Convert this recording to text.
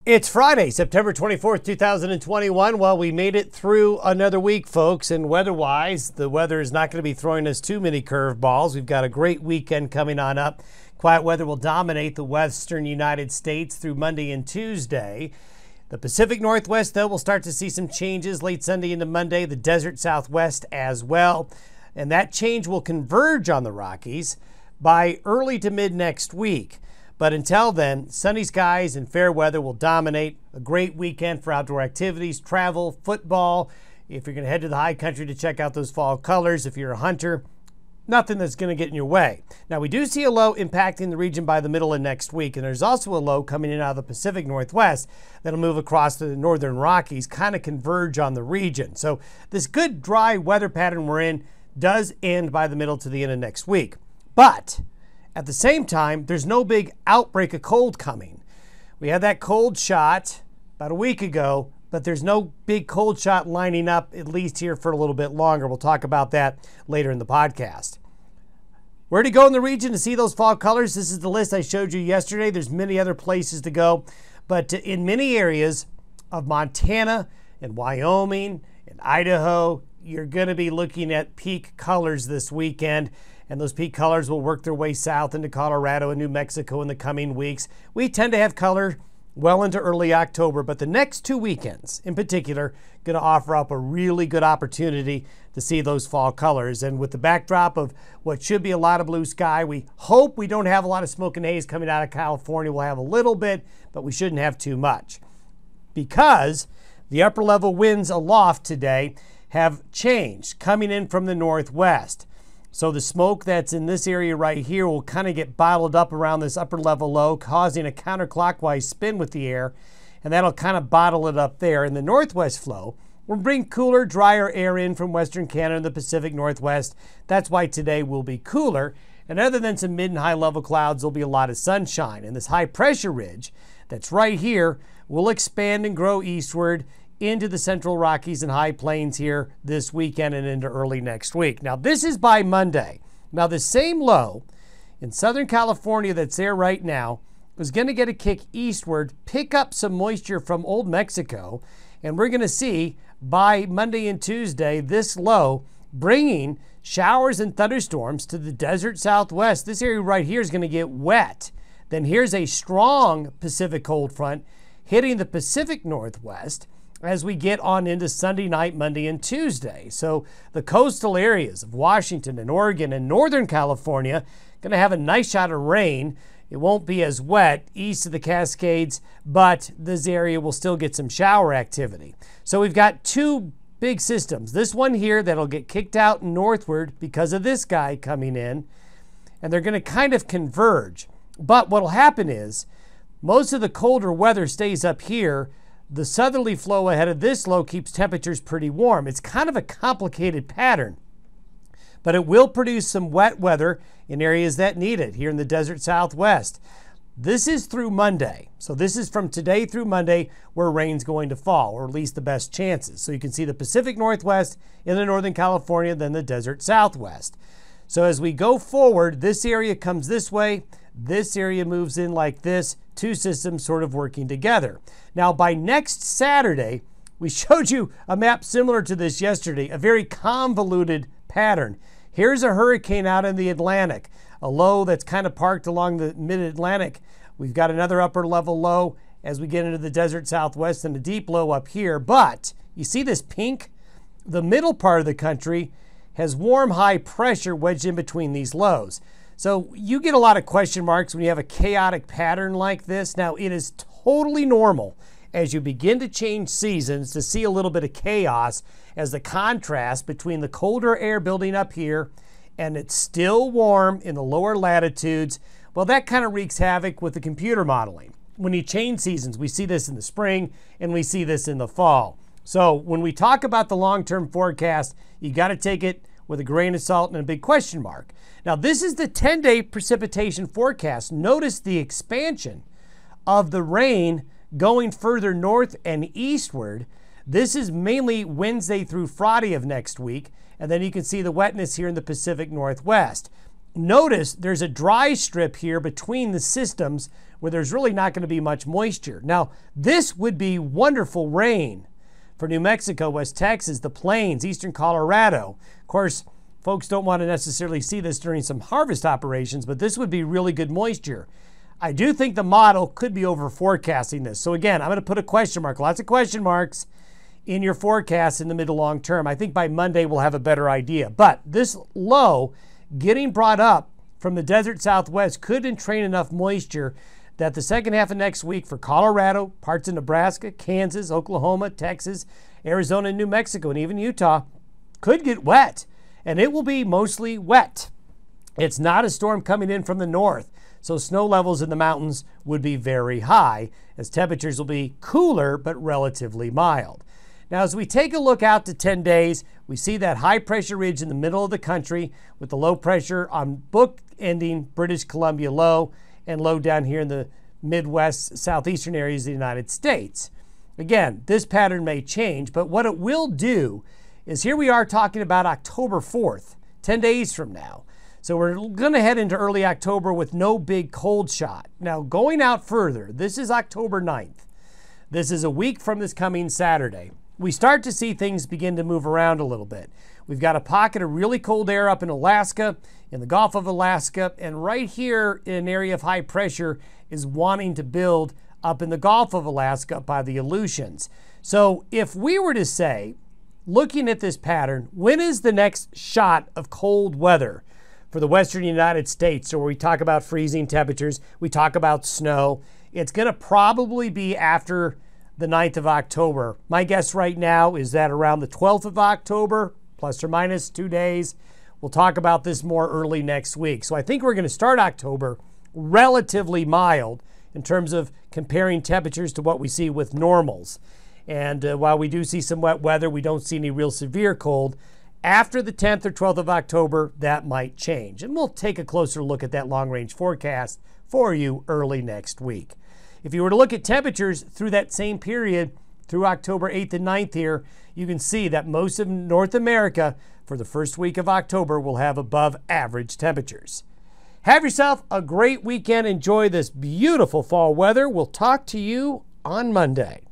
It's Friday, September 24th, 2021. Well, we made it through another week, folks, and weather-wise, the weather is not going to be throwing us too many curveballs. We've got a great weekend coming on up. Quiet weather will dominate the western United States through Monday and Tuesday. The Pacific Northwest, though, will start to see some changes late Sunday into Monday. The desert Southwest as well. And that change will converge on the Rockies by early to mid next week. But until then, sunny skies and fair weather will dominate. A great weekend for outdoor activities, travel, football. If you're going to head to the high country to check out those fall colors, if you're a hunter, nothing that's going to get in your way. Now, we do see a low impacting the region by the middle of next week, and there's also a low coming in out of the Pacific Northwest that'll move across the northern Rockies, kind of converge on the region. So this good dry weather pattern we're in does end by the middle to the end of next week. But at the same time, there's no big outbreak of cold coming. We had that cold shot about a week ago, but there's no big cold shot lining up, at least here for a little bit longer. We'll talk about that later in the podcast. Where to go in the region to see those fall colors? This is the list I showed you yesterday. There's many other places to go, but in many areas of Montana and Wyoming and Idaho, you're going to be looking at peak colors this weekend. And those peak colors will work their way south into Colorado and New Mexico in the coming weeks. We tend to have color well into early October, but the next 2 weekends in particular going to offer up a really good opportunity to see those fall colors. And with the backdrop of what should be a lot of blue sky, we hope we don't have a lot of smoke and haze coming out of California. We'll have a little bit, but we shouldn't have too much, because the upper level winds aloft today have changed, coming in from the northwest. So the smoke that's in this area right here will kind of get bottled up around this upper level low, causing a counterclockwise spin with the air, and that'll kind of bottle it up there. And the northwest flow will bring cooler, drier air in from western Canada and the Pacific Northwest. That's why today will be cooler. And other than some mid and high level clouds, there'll be a lot of sunshine. And this high pressure ridge that's right here will expand and grow eastward into the central Rockies and high plains here this weekend and into early next week. Now, this is by Monday. Now, the same low in Southern California that's there right now is going to get a kick eastward, pick up some moisture from Old Mexico, and we're going to see by Monday and Tuesday this low bringing showers and thunderstorms to the desert Southwest. This area right here is going to get wet. Then here's a strong Pacific cold front hitting the Pacific Northwest as we get on into Sunday night, Monday, and Tuesday. So the coastal areas of Washington and Oregon and Northern California going to have a nice shot of rain. It won't be as wet east of the Cascades, but this area will still get some shower activity. So we've got two big systems. This one here that'll get kicked out northward because of this guy coming in, and they're going to kind of converge. But what will happen is most of the colder weather stays up here. The southerly flow ahead of this low keeps temperatures pretty warm. It's kind of a complicated pattern, but it will produce some wet weather in areas that need it here in the desert Southwest. This is through Monday. So this is from today through Monday where rain's going to fall, or at least the best chances. So you can see the Pacific Northwest in the Northern California, then the desert Southwest. So as we go forward, this area comes this way, this area moves in like this, two systems sort of working together. Now, by next Saturday, we showed you a map similar to this yesterday, a very convoluted pattern. Here's a hurricane out in the Atlantic, a low that's kind of parked along the mid-Atlantic. We've got another upper level low as we get into the desert Southwest and a deep low up here. But you see this pink? The middle part of the country has warm high pressure wedged in between these lows. So you get a lot of question marks when you have a chaotic pattern like this. Now, it is totally normal as you begin to change seasons to see a little bit of chaos as the contrast between the colder air building up here and it's still warm in the lower latitudes. Well, that kind of wreaks havoc with the computer modeling. When you change seasons, we see this in the spring and we see this in the fall. So when we talk about the long-term forecast, you got to take it with a grain of salt and a big question mark. Now, this is the 10-day precipitation forecast. Notice the expansion of the rain going further north and eastward. This is mainly Wednesday through Friday of next week, and then you can see the wetness here in the Pacific Northwest. Notice there's a dry strip here between the systems where there's really not going to be much moisture. Now, this would be wonderful rain for New Mexico, West Texas, the plains, eastern Colorado. Of course, folks don't want to necessarily see this during some harvest operations, but this would be really good moisture. I do think the model could be over forecasting this. So again, I'm going to put a question mark, lots of question marks in your forecast in the mid to long term. I think by Monday we'll have a better idea. But this low getting brought up from the desert Southwest could entrain enough moisture that the second half of next week for Colorado, parts of Nebraska, Kansas, Oklahoma, Texas, Arizona, and New Mexico, and even Utah could get wet. And it will be mostly wet. It's not a storm coming in from the north, so snow levels in the mountains would be very high, as temperatures will be cooler but relatively mild. Now, as we take a look out to 10 days, we see that high pressure ridge in the middle of the country with the low pressure on book-ending British Columbia low and low down here in the Midwest, southeastern areas of the United States. Again, this pattern may change, but what it will do is here we are talking about October 4th, 10 days from now. So we're going to head into early October with no big cold shot. Now, going out further, this is October 9th. This is a week from this coming Saturday. We start to see things begin to move around a little bit. We've got a pocket of really cold air up in Alaska, in the Gulf of Alaska, and right here in an area of high pressure is wanting to build up in the Gulf of Alaska by the Aleutians. So if we were to say, looking at this pattern, when is the next shot of cold weather for the western United States? So where we talk about freezing temperatures, we talk about snow, it's going to probably be after the 9th of October. My guess right now is that around the 12th of October, plus or minus 2 days. We'll talk about this more early next week. So I think we're going to start October relatively mild in terms of comparing temperatures to what we see with normals. And while we do see some wet weather, we don't see any real severe cold. After the 10th or 12th of October, that might change. And we'll take a closer look at that long-range forecast for you early next week. If you were to look at temperatures through that same period, through October 8th and 9th here, you can see that most of North America for the first week of October will have above average temperatures. Have yourself a great weekend. Enjoy this beautiful fall weather. We'll talk to you on Monday.